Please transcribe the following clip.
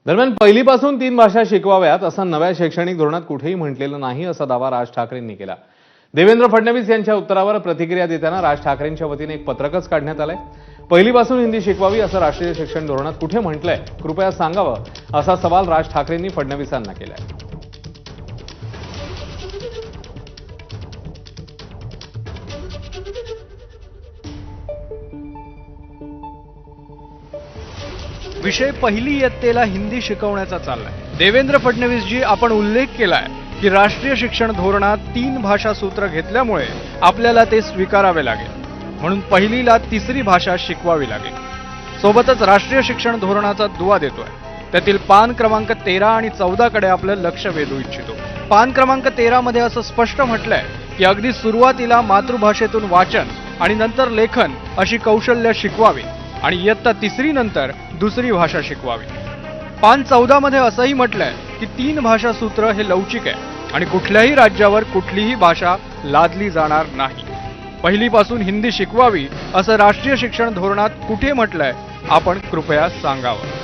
दरम्यान पहिलीपासून 3 भाषा शिकवाव्यात असं नव्या शैक्षणिक धोरणात कुठेही म्हटलेलं नाही असा दावा राज ठाकरेंनी केला। देवेंद्र फडणवीस यांच्या उत्तरावर प्रतिक्रिया देताना राज ठाकरेंच्या वतीने एक पत्रकच काढण्यात आलंय। पहिलीपासून हिंदी शिकवावी असं राष्ट्रीय शिक्षण धोरणात कुठे म्हटलंय, कृपया सांगावं असा सवाल राज ठाकरेंनी फडणवीसांना केलाय। विषय पहिली इयत्तेला हिंदी शिकवण्याचा चाललाय। देवेंद्र फडणवीस जी आपण उल्लेख केलाय की राष्ट्रीय शिक्षण धोरणात 3 भाषा सूत्र घेतल्यामुळे आपल्याला ते स्वीकारावे लागेल, म्हणून पहिलीला तिसरी भाषा शिकवावी लागेल। सोबतच राष्ट्रीय शिक्षण धोरणाचा दुवा देतोय, त्यातील पान क्रमांक 13 आणि 14 कडे आपलं लक्ष वेधू इच्छितो। पान क्रमांक 13 मध्ये असं स्पष्ट म्हटलंय की अगदी सुरुवातीला मातृभाषेतून वाचन आणि नंतर लेखन अशी कौशल्य शिकवावी आणि इयत्ता तिसरी नंतर दुसरी भाषा शिकवावी। पान 14 मध्ये असंही म्हटलंय की 3 भाषा सूत्र हे लवचिक आहे आणि कुठल्याही राज्यावर कुठलीही भाषा लादली जाणार नाही। पहिलीपासून हिंदी शिकवावी असं राष्ट्रीय शिक्षण धोरणात कुठे म्हटलंय, आपण कृपया सांगावं।